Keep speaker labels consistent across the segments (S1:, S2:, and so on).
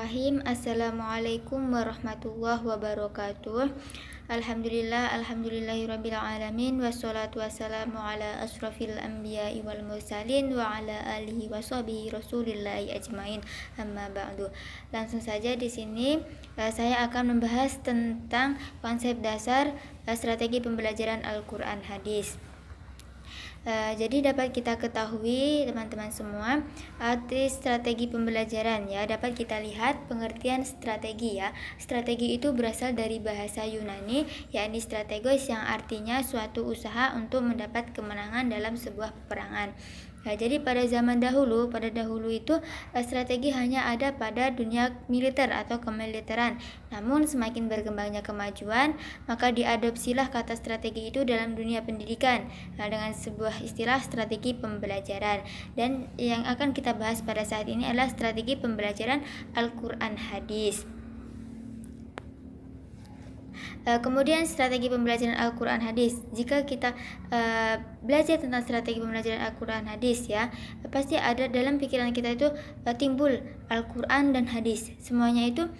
S1: Bismillahirrahmanirrahim. Assalamualaikum warahmatullahi wabarakatuh. Alhamdulillahirrabbilalamin. Wassalatu wassalamu ala asrafil anbiya'i wal mursalin wa ala alihi washabihi rasulillahi ajmain. Amma ba'du. Langsung saja di sini saya akan membahas tentang konsep dasar strategi pembelajaran Al-Quran hadis. Jadi dapat kita ketahui teman-teman semua arti strategi pembelajaran ya, dapat kita lihat pengertian strategi ya. Strategi itu berasal dari bahasa Yunani yakni strategos yang artinya suatu usaha untuk mendapat kemenangan dalam sebuah peperangan. Jadi pada zaman dahulu, itu strategi hanya ada pada dunia militer atau kemiliteran. Namun semakin berkembangnya kemajuan, maka diadopsilah kata strategi itu dalam dunia pendidikan dengan sebuah istilah strategi pembelajaran. Dan yang akan kita bahas pada saat ini adalah strategi pembelajaran Al-Quran hadis. Kemudian strategi pembelajaran Al-Quran hadis. Jika kita belajar tentang strategi pembelajaran Al-Quran hadis ya, pasti ada dalam pikiran kita itu timbul Al-Quran dan hadis. Semuanya itu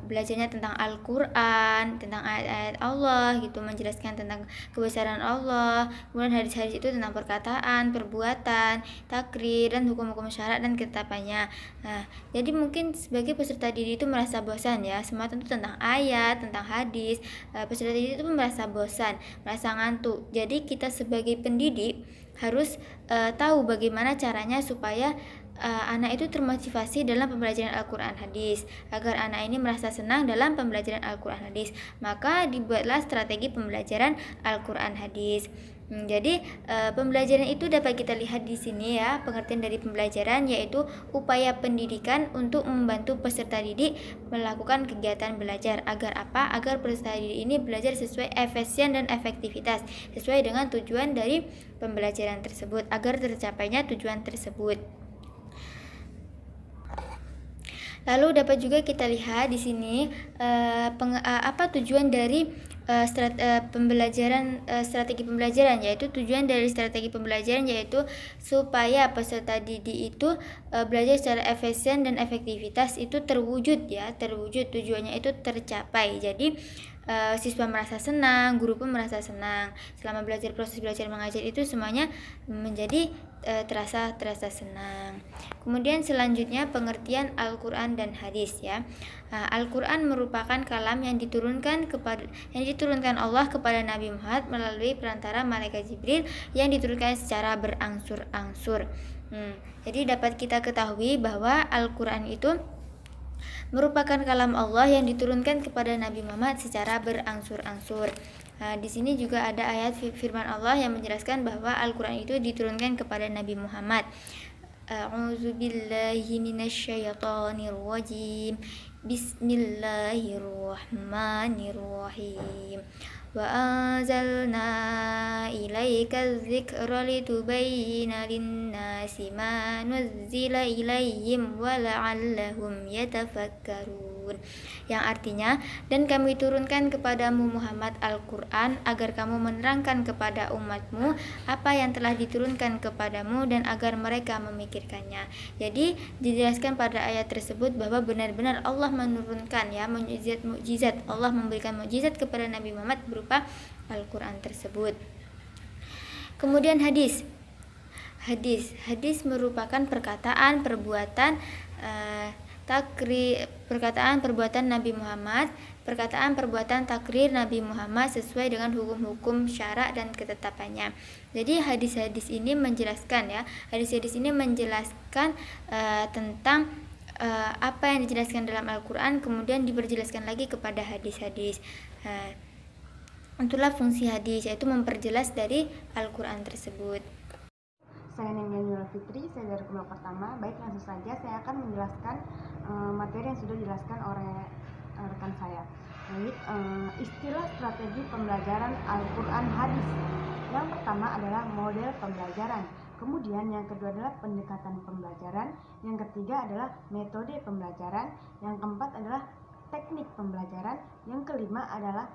S1: belajarnya tentang Al-Quran, tentang ayat-ayat Allah gitu, menjelaskan tentang kebesaran Allah. Kemudian hadis-hadis itu tentang perkataan, perbuatan, takrir, dan hukum-hukum syarat dan ketetapannya. Jadi mungkin sebagai peserta didik itu merasa bosan ya, semua tentu tentang ayat, tentang hadis. Peserta didik itu merasa bosan, merasa ngantuk. Jadi kita sebagai pendidik harus tahu bagaimana caranya supaya anak itu termotivasi dalam pembelajaran Al-Quran hadis. Agar anak ini merasa senang dalam pembelajaran Al-Quran hadis, maka dibuatlah strategi pembelajaran Al-Quran hadis. Jadi pembelajaran itu dapat kita lihat di sini ya. Pengertian dari pembelajaran yaitu upaya pendidikan untuk membantu peserta didik melakukan kegiatan belajar. Agar apa? Agar peserta didik ini belajar sesuai efisien dan efektivitas, sesuai dengan tujuan dari pembelajaran tersebut, agar tercapainya tujuan tersebut. Lalu dapat juga kita lihat di sini apa tujuan dari strategi pembelajaran, yaitu tujuan dari strategi pembelajaran yaitu supaya peserta didik itu belajar secara efisien dan efektivitas itu terwujud ya, tujuannya itu tercapai. Jadi siswa merasa senang, guru pun merasa senang selama proses belajar mengajar itu semuanya menjadi terasa senang. Kemudian selanjutnya pengertian Al-Quran dan hadis ya. Al-Quran merupakan kalam yang diturunkan Allah kepada Nabi Muhammad melalui perantara malaikat Jibril yang diturunkan secara berangsur-angsur. Jadi dapat kita ketahui bahwa Al-Quran itu merupakan kalam Allah yang diturunkan kepada Nabi Muhammad secara berangsur-angsur. Di sini juga ada ayat firman Allah yang menjelaskan bahwa Al-Quran itu diturunkan kepada Nabi Muhammad. A'udzubillahi minasyaitonirrajim. Bismillahirrahmanirrahim. Wa anzalna ilaika dzikra litubayyina lin-nasi ma nuzzila ilaihim wa la'allahum yatafakkarun. Yang artinya, dan kami turunkan kepadamu Muhammad Al-Quran agar kamu menerangkan kepada umatmu apa yang telah diturunkan kepadamu dan agar mereka memikirkannya. Jadi dijelaskan pada ayat tersebut bahwa benar-benar Allah menurunkan ya mukjizat. Allah memberikan mukjizat kepada Nabi Muhammad berupa Al-Quran tersebut. Kemudian hadis merupakan perkataan, perbuatan, perkataan perbuatan Nabi Muhammad, perkataan perbuatan takrir Nabi Muhammad sesuai dengan hukum-hukum syarak dan ketetapannya. Jadi hadis-hadis ini menjelaskan tentang apa yang dijelaskan dalam Al-Quran kemudian diperjelaskan lagi kepada hadis-hadis. Itulah fungsi hadis, yaitu memperjelas dari Al-Quran tersebut.
S2: Saya Nenggelia Fitri, saya dari kelompok pertama. Baik, langsung saja saya akan menjelaskan materi yang sudah dijelaskan oleh rekan saya. Baik, istilah strategi pembelajaran Al-Quran hadis. Yang pertama adalah model pembelajaran. Kemudian yang kedua adalah pendekatan pembelajaran. Yang ketiga adalah metode pembelajaran. Yang keempat adalah teknik pembelajaran. Yang kelima adalah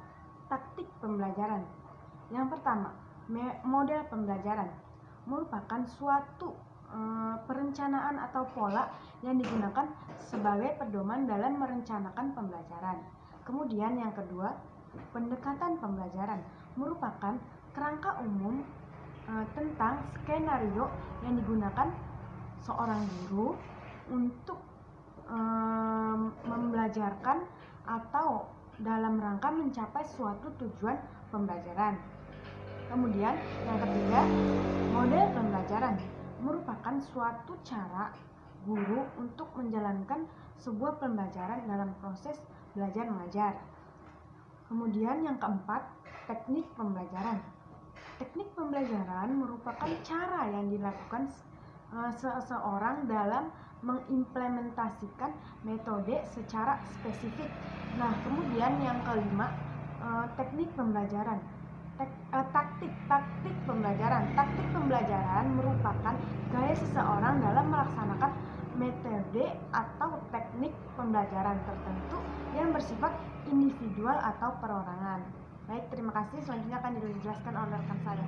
S2: taktik pembelajaran. Yang pertama, model pembelajaran merupakan suatu perencanaan atau pola yang digunakan sebagai pedoman dalam merencanakan pembelajaran. Kemudian yang kedua, pendekatan pembelajaran merupakan kerangka umum tentang skenario yang digunakan seorang guru untuk membelajarkan atau dalam rangka mencapai suatu tujuan pembelajaran. Kemudian yang ketiga, model pembelajaran merupakan suatu cara guru untuk menjalankan sebuah pembelajaran dalam proses belajar mengajar. Kemudian yang keempat, teknik pembelajaran. Teknik pembelajaran merupakan cara yang dilakukan seseorang dalam mengimplementasikan metode secara spesifik. Nah, kemudian yang kelima, teknik pembelajaran. Taktik pembelajaran. Taktik pembelajaran merupakan gaya seseorang dalam melaksanakan metode atau teknik pembelajaran tertentu yang bersifat individual atau perorangan. Baik, terima kasih. Selanjutnya akan dijelaskan oleh rekan saya.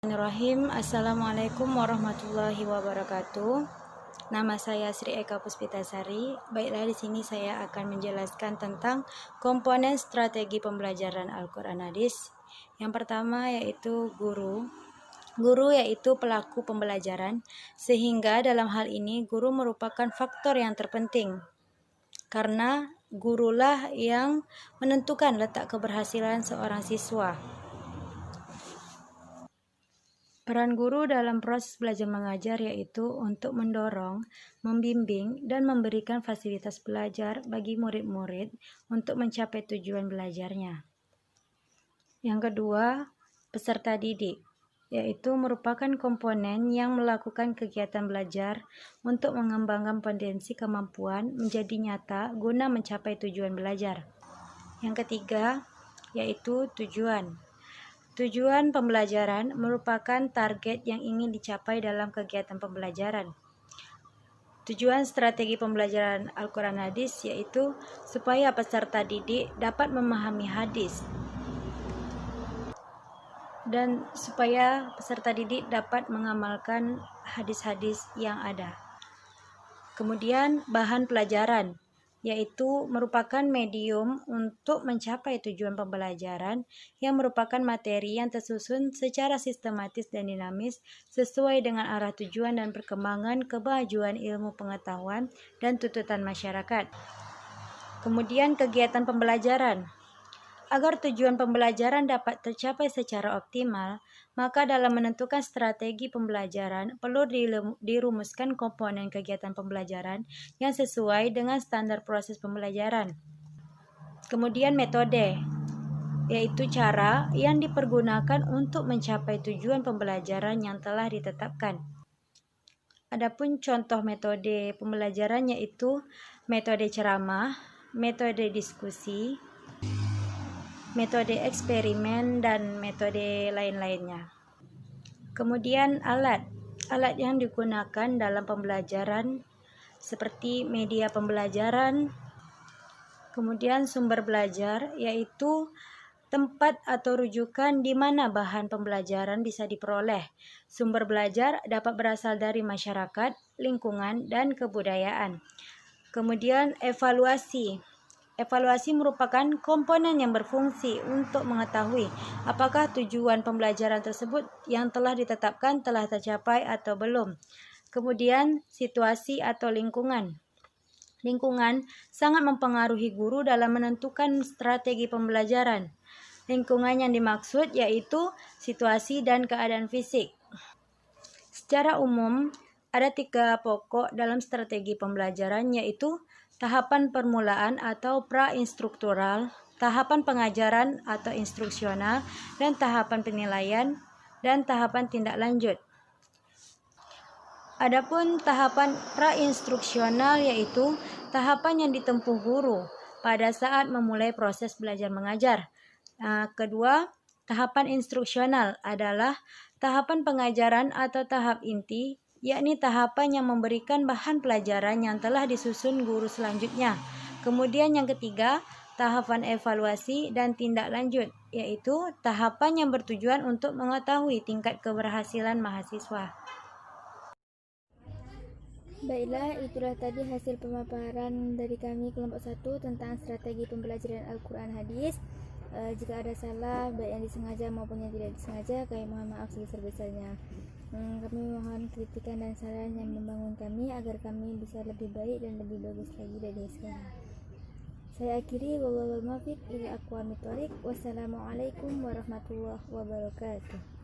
S3: Bismillahirrahmanirrahim. Assalamualaikum warahmatullahi wabarakatuh. Nama saya Sri Eka Puspitasari. Baiklah, di sini saya akan menjelaskan tentang komponen strategi pembelajaran Al-Quran Hadis. Yang pertama yaitu guru. Guru yaitu pelaku pembelajaran, sehingga dalam hal ini guru merupakan faktor yang terpenting. Karena gurulah yang menentukan letak keberhasilan seorang siswa. Peran guru dalam proses belajar mengajar yaitu untuk mendorong, membimbing, dan memberikan fasilitas belajar bagi murid-murid untuk mencapai tujuan belajarnya. Yang kedua, peserta didik, yaitu merupakan komponen yang melakukan kegiatan belajar untuk mengembangkan potensi kemampuan menjadi nyata guna mencapai tujuan belajar. Yang ketiga, yaitu tujuan. Tujuan pembelajaran merupakan target yang ingin dicapai dalam kegiatan pembelajaran. Tujuan strategi pembelajaran Al-Quran Hadis yaitu supaya peserta didik dapat memahami hadis dan supaya peserta didik dapat mengamalkan hadis-hadis yang ada. Kemudian bahan pelajaran yaitu merupakan medium untuk mencapai tujuan pembelajaran yang merupakan materi yang tersusun secara sistematis dan dinamis sesuai dengan arah tujuan dan perkembangan kemajuan ilmu pengetahuan dan tuntutan masyarakat. Kemudian kegiatan pembelajaran. Agar tujuan pembelajaran dapat tercapai secara optimal, maka dalam menentukan strategi pembelajaran perlu dirumuskan komponen kegiatan pembelajaran yang sesuai dengan standar proses pembelajaran. Kemudian metode, yaitu cara yang dipergunakan untuk mencapai tujuan pembelajaran yang telah ditetapkan. Adapun contoh metode pembelajaran yaitu metode ceramah, metode diskusi, metode eksperimen, dan metode lain-lainnya. Kemudian alat yang digunakan dalam pembelajaran seperti media pembelajaran, kemudian sumber belajar yaitu tempat atau rujukan di mana bahan pembelajaran bisa diperoleh. Sumber belajar dapat berasal dari masyarakat, lingkungan, dan kebudayaan. Kemudian evaluasi. Evaluasi merupakan komponen yang berfungsi untuk mengetahui apakah tujuan pembelajaran tersebut yang telah ditetapkan telah tercapai atau belum. Kemudian situasi atau lingkungan. Lingkungan sangat mempengaruhi guru dalam menentukan strategi pembelajaran. Lingkungan yang dimaksud yaitu situasi dan keadaan fisik. Secara umum, ada 3 pokok dalam strategi pembelajaran yaitu tahapan permulaan atau pra-instruktural, tahapan pengajaran atau instruksional, dan tahapan penilaian, dan tahapan tindak lanjut. Adapun tahapan pra-instruksional yaitu tahapan yang ditempuh guru pada saat memulai proses belajar mengajar. Kedua, tahapan instruksional adalah tahapan pengajaran atau tahap inti, yakni tahapan yang memberikan bahan pelajaran yang telah disusun guru selanjutnya. Kemudian yang ketiga, tahapan evaluasi dan tindak lanjut, yaitu tahapan yang bertujuan untuk mengetahui tingkat keberhasilan mahasiswa.
S1: Baiklah, itulah tadi hasil pemaparan dari kami kelompok 1 tentang strategi pembelajaran Al-Quran Hadis. Jika ada salah, baik yang disengaja maupun yang tidak disengaja, kami mohon maaf sebesar-besarnya. Kami mohon kritikan dan saran yang membangun kami agar kami bisa lebih baik dan lebih bagus lagi dari sekarang. Saya akhiri, wallahul muwaffiq ila aqwamit thoriq. Wassalamualaikum warahmatullahi wabarakatuh.